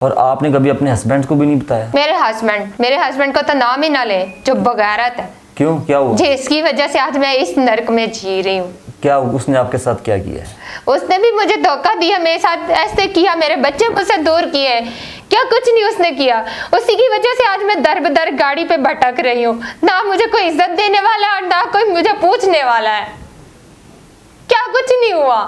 और आपने कभी अपने हस्बैंड को भी नहीं बताया? मेरे हस्बैंड को तो नाम ही ना ले, जो बगैरत है। क्यों, क्या हुआ? जिसकी वजह से आज मैं इस नर्क में जी रही हूँ। क्या उसने आपके साथ क्या किया है? उसने भी मुझे धोखा दिया, मेरे साथ ऐसे किया, मेरे बच्चे मुझसे दूर किए। क्या कुछ नहीं उसने किया। उसी की वजह से आज मैं दर बदर गाड़ी पे भटक रही हूँ। ना मुझे कोई इज्जत देने वाला और ना कोई मुझे पूछने वाला है। क्या कुछ नहीं हुआ।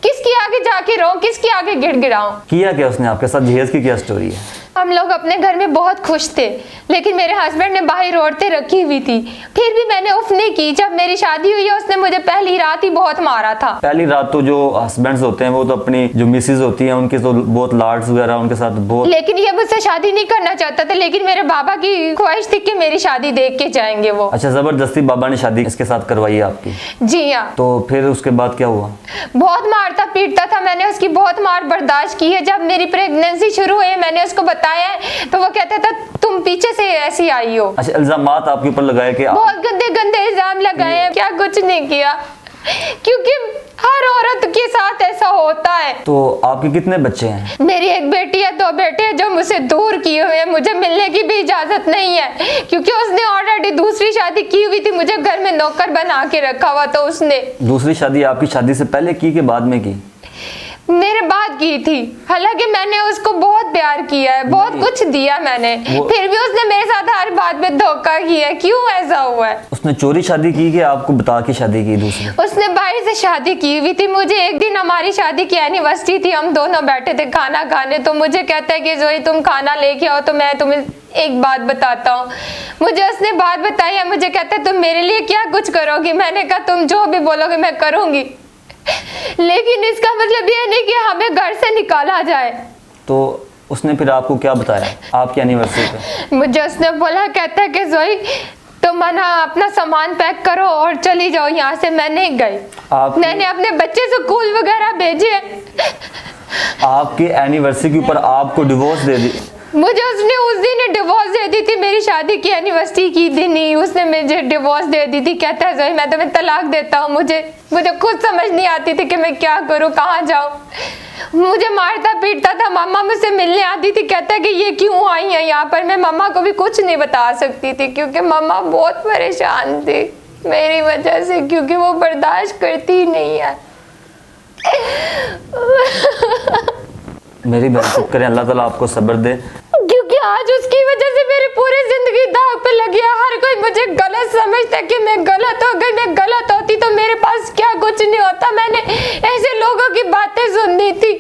किसकी आगे जाके रो, किसकी आगे गिड़गिड़ाऊं? किया क्या उसने आपके साथ? जहेज की क्या स्टोरी है? हम लोग अपने घर में बहुत खुश थे, लेकिन मेरे हस्बैंड ने बाहर औरतें रखी हुई थी। फिर भी मैंने उफ नहीं की। जब मेरी शादी हुई है उसने मुझे पहली रात ही बहुत मारा था। पहली रात तो जो हस्बैंड्स होते हैं वो तो अपनी जो मिसेज होती हैं उनके तो बहुत लाड्स वगैरह उनके साथ बहुत। लेकिन ये मुझसे शादी नहीं करना चाहता था, लेकिन मेरे बाबा की ख्वाहिश थी कि मेरी शादी देख के जाएंगे वो। अच्छा, जबरदस्ती बाबा ने शादी इसके साथ करवाई है आपकी? जी हाँ। तो फिर उसके बाद क्या हुआ? बहुत मारता पीटता था। मैंने उसकी बहुत मार बर्दाश्त की है। जब मेरी प्रेगनेंसी शुरू हुई, मैंने उसको बताया है तो वो कहता था तुम पीछे से ऐसी आई हो। अच्छा, इल्जामात आपके ऊपर लगाए कि बहुत गंदे गंदे इल्जाम लगाए हैं। क्या कुछ नहीं किया, क्योंकि हर औरत के साथ ऐसा होता है। तो आपके कितने बच्चे हैं? मेरी एक बेटी है, 2 बेटे हैं जो मुझसे दूर किए हुए हैं। मुझे मिलने की भी इजाजत नहीं है, क्योंकि उसने ऑलरेडी दूसरी शादी की हुई थी। मुझे घर में नौकर बना के रखा हुआ था उसने। दूसरी शादी आपकी शादी से पहले की कि बाद में की? मेरे बाद की थी। हालांकि मैंने उसको बहुत प्यार किया है, बहुत कुछ दिया मैंने, फिर भी उसने मेरे साथ हर बात में धोखा किया। क्यों ऐसा हुआ है? उसने चोरी शादी की कि आपको बता के शादी की दूसरी? उसने बाहर से शादी की हुई थी। मुझे एक दिन हमारी शादी की एनिवर्सरी थी, हम दोनों बैठे थे खाना खाने, तो मुझे कहता है कि जोई तुम खाना लेके आओ तो मैं तुम्हें एक बात बताता हूँ। मुझे उसने बात बताई है। मुझे कहता है तुम मेरे लिए क्या कुछ करोगी? मैंने कहा तुम जो भी बोलोगे मैं करूंगी, लेकिन इसका मतलब ये नहीं कि हमें घर से निकाला जाए। तो उसने फिर आपको क्या बताया आपकी एनिवर्सरी पे? मुझे उसने बोला, कहता है कि जोई तुम अपना सामान पैक करो और चली जाओ यहाँ से। मैं नहीं गई। मैंने अपने बच्चे स्कूल वगैरह भेजे। आपकी एनिवर्सरी के ऊपर आपको डिवोर्स दे दी? मुझे उसने उस दिन डिवोर्स दे दी थी। मेरी शादी की एनिवर्सरी की दिन ही उसने मुझे डिवोर्स दे दी थी। कहता है जोई मैं तुम्हें तलाक देता हूँ। मुझे खुद समझ नहीं आती थी कि मैं क्या करूँ, कहाँ जाऊँ। मुझे मारता पीटता था। मम्मा मुझसे मिलने आती थी, कहता है कि ये क्यों आई है यहाँ पर। मैं मम्मा को भी कुछ नहीं बता सकती थी, क्योंकि मम्मा बहुत परेशान थी मेरी वजह से, क्योंकि वो बर्दाश्त करती ही नहीं है। मेरी बहन चुप करें, अल्लाह ताला आपको सब्र दे। क्योंकि आज उसकी वजह से मेरी पूरी जिंदगी दाग पे लगी है। हर कोई मुझे गलत समझता है कि मैं गलत हो गई। मैं गलत होती तो मेरे पास क्या कुछ नहीं होता। मैंने ऐसे लोगों की बातें सुननी थी।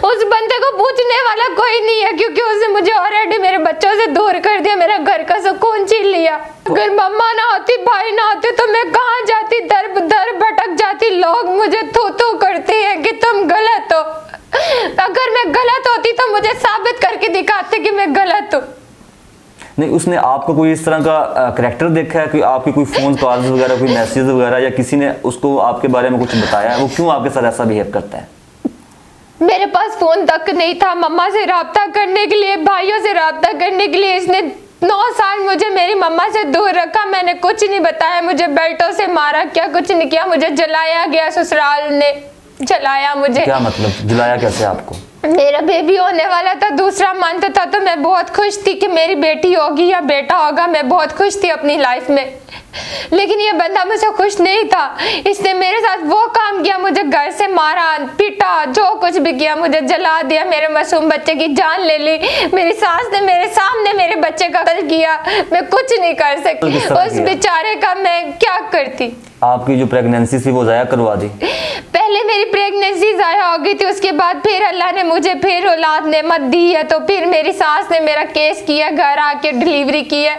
उस बंदे को पूछने वाला कोई नहीं है, क्योंकि उसने मुझे ऑलरेडी मेरे बच्चों से दूर कर दिया, मेरा घर का सुकून छीन लिया। अगर मम्मा ना होती, भाई ना होते तो मैं कहाँ जाती? दर दर भटक जाती। लोग मुझे थू करते हैं कि तुम गलत हो। अगर मैं गलत होती तो मुझे साबित करके दिखाते कि मैं गलत हूँ। नहीं, उसने आपको कोई इस तरह का करैक्टर देखा है कि आपकी कोई फोन कॉल्स वगैरह, कोई मैसेज वगैरह, या किसी ने उसको आपके बारे में कुछ बताया है? वो क्यों आपके साथ ऐसा बिहेव करता है? मेरे पास फोन तक नहीं था मम्मा से राब्ता करने के लिए, भाइयों से राब्ता करने के लिए। इसने 9 साल मुझे मेरी मम्मा से दूर रखा। मैंने कुछ नहीं बताया। मुझे बेल्टों से मारा, क्या कुछ नहीं किया। मुझे जलाया गया, ससुराल ने जलाया मुझे। क्या मतलब जलाया कैसे आपको? मेरा बेबी होने वाला था, दूसरा मंथ था, तो मैं बहुत खुश थी कि मेरी बेटी होगी या बेटा होगा। मैं बहुत खुश थी अपनी लाइफ में, लेकिन ये बंदा मुझसे खुश नहीं था। इसने मेरे साथ वो काम किया, मुझे घर से मारा पीटा, जो कुछ भी किया। मुझे जला दिया, मेरे मासूम बच्चे की जान ले ली। मेरी सास ने मेरे सामने मेरे बच्चे का कत्ल किया। मैं कुछ नहीं कर सकती। उस बेचारे का मैं क्या करती? आपकी जो प्रेगनेंसी थी वो जाया करवा दी? पहले मेरी प्रेगनेंसी जाया हो गई थी, उसके बाद फिर अल्लाह ने मुझे फिर औलाद नेमत दी है। तो फिर मेरी सास ने मेरा केस किया, घर आके डिलीवरी की है।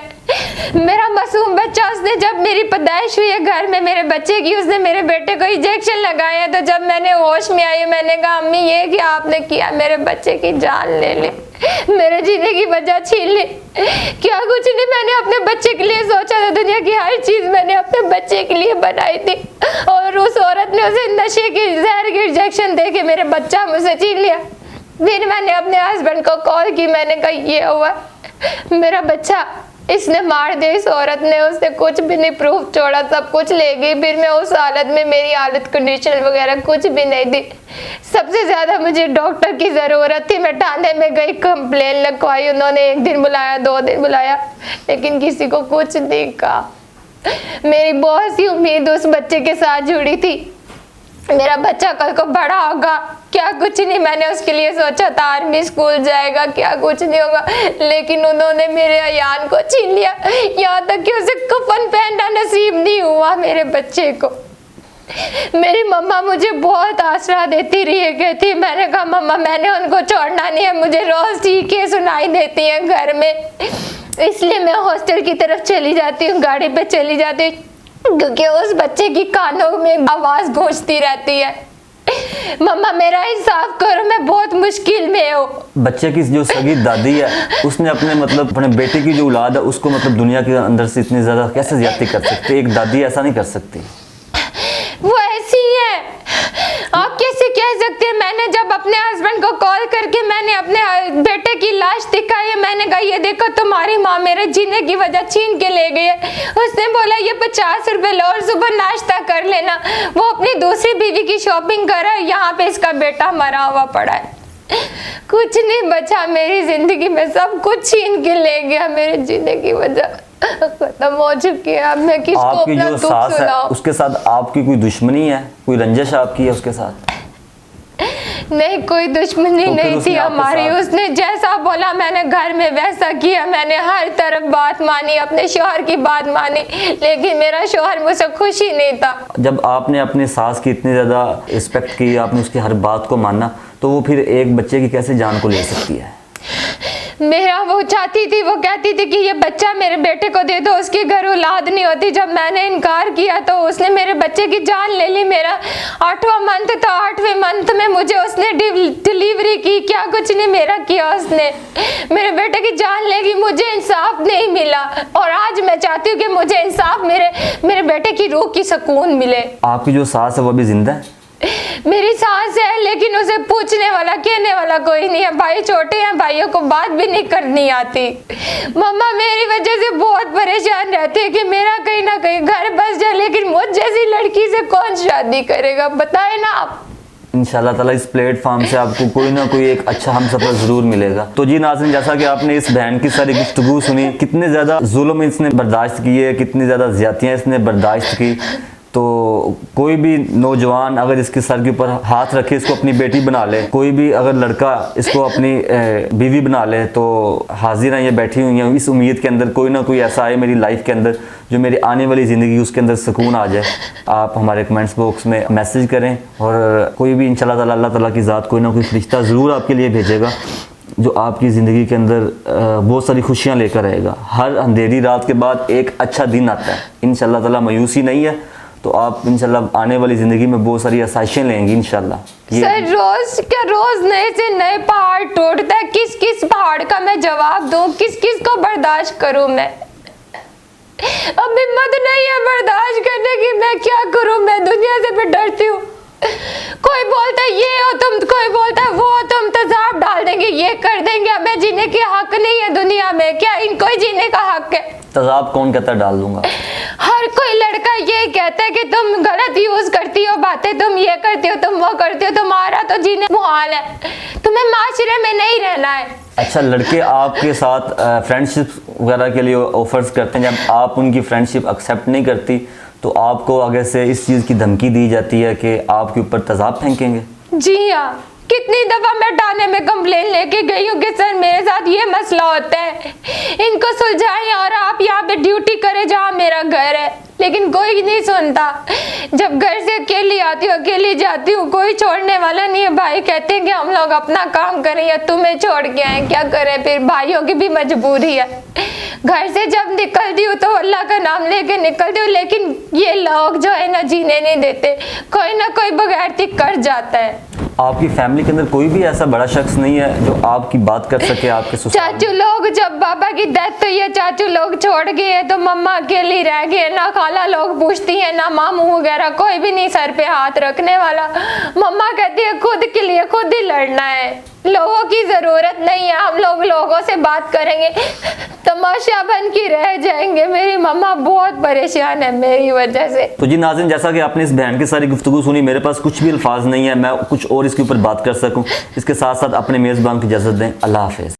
मेरा मासूम बच्चा, उसने जब मेरी पैदाइश हुई है घर में मेरे बच्चे की, उसने मेरे बेटे को इंजेक्शन लगाया। तो जब मैंने होश में आई, मैंने कहा अम्मी ये क्या आपने किया? मेरे बच्चे की जान ले ली, मेरे जीने की वजह छीन ली। क्या कुछ नहीं, मैंने अपने बच्चे के लिए सोचा था। दुनिया की हर चीज मैंने अपने बच्चे के लिए बनाई थी, और उस औरत ने उसे नशे की जहर की इंजेक्शन दे के मेरे बच्चा मुझसे छीन लिया। फिर मैंने अपने हस्बैंड को कॉल की, मैंने कहा ये हुआ, मेरा बच्चा इसने मार दिया, इस औरत ने, उसने कुछ भी नहीं प्रूफ छोड़ा, सब कुछ ले गई। फिर मैं उस हालत में, मेरी हालत कंडीशन वगैरह कुछ भी नहीं थी। सबसे ज्यादा मुझे डॉक्टर की जरूरत थी। मैं थाने में गई, कंप्लेन लिखवाई, उन्होंने 1 दिन बुलाया, 2 दिन बुलाया, लेकिन किसी को कुछ नहीं कहा। मेरी बहुत सी उम्मीद उस बच्चे के साथ जुड़ी थी, मेरा बच्चा कल को बड़ा होगा, क्या कुछ नहीं मैंने उसके लिए सोचा था, आर्मी स्कूल जाएगा, क्या कुछ नहीं होगा, लेकिन उन्होंने मेरे अयान को छीन लिया। यहाँ तक कि उसे कफन पहनना नसीब नहीं हुआ मेरे बच्चे को। मेरी मम्मा मुझे बहुत आसरा देती रही है, कहती, मैंने कहा मम्मा मैंने उनको छोड़ना नहीं है, मुझे रोज चीखें सुनाई देती हैं घर में, इसलिए मैं हॉस्टल की तरफ चली जाती हूँ, गाड़ी पे चली जाती हूँ, क्योंकि उस बच्चे की कानों में आवाज गूंजती रहती है। मम्मा मेरा इंसाफ करो, मैं बहुत मुश्किल में हूँ। बच्चे की जो सगी दादी है उसने अपने मतलब अपने बेटे की जो औलाद है उसको मतलब दुनिया के अंदर से इतनी ज्यादा कैसे ज्यादती कर सकती है? एक दादी ऐसा नहीं कर सकती। वो ऐसी है, आप कैसे कह सकते हैं? मैंने जब अपने हस्बैंड को कॉल करके मैंने अपने बेटे की लाश दिखाई, मैंने कहा ये देखो तुम्हारी माँ मेरे जीने की वजह छीन के ले गई है। उसने बोला ये 50 रुपए लो और सुबह नाश्ता कर लेना। वो अपनी दूसरी बीवी की शॉपिंग कर रहा है, यहाँ पे इसका बेटा मरा हुआ पड़ा है। कुछ नहीं बचा मेरी जिंदगी में, सब कुछ छीन के ले गया, मेरे जीने की वजह खत्म हो चुकी है। अब मैं किसको अपना दुख सुनाऊं? उसके साथ आपकी कोई दुश्मनी है, कोई रंजिश आपकी है उसके साथ? नहीं, कोई दुश्मनी तो नहीं थी हमारी। उसने जैसा बोला मैंने घर में वैसा किया, मैंने हर तरफ बात मानी, अपने शौहर की बात मानी, लेकिन मेरा शौहर मुझसे खुश ही नहीं था। जब आपने अपनी सास की इतनी ज्यादा रिस्पेक्ट की, आपने उसकी हर बात को माना, तो वो फिर एक बच्चे की कैसे जान को ले सकती है? मेरा वो चाहती थी, वो कहती थी कि ये बच्चा मेरे बेटे को दे दो, उसकी घर औलाद नहीं होती। जब मैंने इनकार किया तो उसने मेरे बच्चे की जान ले ली। मेरा 8वां मंथ था, 8वें मंथ में मुझे उसने डिलीवरी की, क्या कुछ नहीं मेरा किया उसने, मेरे बेटे की जान लेगी। मुझे इंसाफ नहीं मिला और आज मैं चाहती हूँ कि मुझे इंसाफ, मेरे बेटे की रूह की सुकून मिले। आपकी जो सास है वो अभी जिंदा है? मेरी सास है, लेकिन उसे पूछने वाला, कहने वाला कोई नहीं है। भाई छोटे हैं, भाइयों को बात भी नहीं करनी आती। मम्मा मेरी वजह से बहुत परेशान रहते हैं कि मेरा कहीं ना कहीं घर बस जाए, लेकिन मुझ जैसी लड़की से कौन शादी करेगा, बताए ना आप। इंशाल्लाह ताला इस प्लेटफॉर्म से आपको कोई ना कोई एक अच्छा हमसफर जरूर मिलेगा। तो जी नाज़रीन, जैसा कि आपने इस बहन की सारी गुफ्तगू सुनी, कितने ज़्यादा जुल्म इसने बर्दाश्त किए, कितनी ज़्यादा ज्यादतियाँ इसने बर्दाश्त की, तो कोई भी नौजवान अगर इसके सर के ऊपर हाथ रखे, इसको अपनी बेटी बना ले, कोई भी अगर लड़का इसको अपनी बीवी बना ले, तो हाजिर हैं ये बैठी हुई हैं इस उम्मीद के अंदर कोई ना कोई ऐसा आए मेरी लाइफ के अंदर जो मेरी आने वाली ज़िंदगी उसके अंदर सुकून आ जाए। आप हमारे कमेंट्स बॉक्स में मैसेज करें और कोई भी इंशाल्लाह ताला अल्लाह ताला की ज़ात कोई ना कोई फरिश्ता ज़रूर आपके लिए भेजेगा जो आपकी ज़िंदगी के अंदर बहुत सारी खुशियाँ लेकर आएगा। हर अंधेरी रात के बाद एक अच्छा दिन आता है। इंशाल्लाह ताला मायूसी नहीं है, तो आप इंशाल्लाह आने वाली ज़िंदगी में बहुत सारी आसाइशें लेंगी इंशाल्लाह। सर रोज नए से नए पहाड़ टूटता है, किस किस पहाड़ का मैं जवाब दूं, किस किस को बर्दाश्त करूं मैं? अब हिम्मत नहीं है बर्दाश्त करने की, मैं क्या करूं? मैं दुनिया से भी डरती हूँ। कोई बोलता है ये हो तुम, कोई बोलता है वो तुम तेजाब डाल देंगे, ये कर देंगे। हमें जीने के हक नहीं है दुनिया में, क्या इनको ही जीने का हक है? तेजाब कौन कहता है डाल दूंगा? हर कोई लड़का ये कहता है कि तुम गलत यूज करती हो बातें, तुम ये करती हो, तुम वो करती हो, तुम्हारा तो जीने मुहाल है, तुम्हें माशरे में नहीं रहना है। अच्छा, लड़के आपके साथ फ्रेंडशिप वगैरह के लिए ऑफर्स करते हैं, जब आप उनकी फ्रेंडशिप एक्सेप्ट नहीं करती तो आपको आगे से इस चीज़ की धमकी दी जाती है कि आपके ऊपर तेजाब फेंकेंगे? जी हाँ, कितनी दफा मैं थाने में कंप्लेन लेके गई हूँ कि सर मेरे साथ ये मसला होता है, इनको सुलझाएं और आप यहाँ पे ड्यूटी करें जहाँ मेरा घर है, लेकिन कोई नहीं सुनता। जब घर से अकेली आती हूँ, अकेली जाती हूँ, कोई छोड़ने वाला नहीं है। भाई कहते हैं कि हम लोग अपना काम करें या तुम्हें छोड़ के आए, क्या करें? फिर भाइयों की भी मजबूरी है। घर से जब निकलती हूँ तो अल्लाह का नाम लेके निकलती हूँ, लेकिन ये लोग जो है ना जीने नहीं देते, कोई ना कोई बगैरती कर जाता है। आपकी फैमिली के अंदर कोई भी ऐसा बड़ा शख्स नहीं है जो आपकी बात कर सके आपके ससुराल में? चाचू लोग, जब बाबा की डेथ हुई है चाचू लोग छोड़ गए तो मम्मा अकेली रह गई, ना खाला लोग पूछती है, ना मामू वगैरह, कोई भी नहीं सर पे हाथ रखने वाला। मम्मा कहती है खुद के लिए खुद ही लड़ना है, लोगों की जरूरत नहीं है, हम लोग लोगों से बात करेंगे तमाशा बन के रह जाएंगे। मेरी मम्मा बहुत परेशान है मेरी वजह से। तो जी नाज़रीन, जैसा कि आपने इस बहन की सारी गुफ्तगू सुनी, मेरे पास कुछ भी अल्फाज नहीं है मैं कुछ और इसके ऊपर बात कर सकूं। इसके साथ साथ अपने मेज़बान की इजाज़त दें। अल्लाह हाफिज़।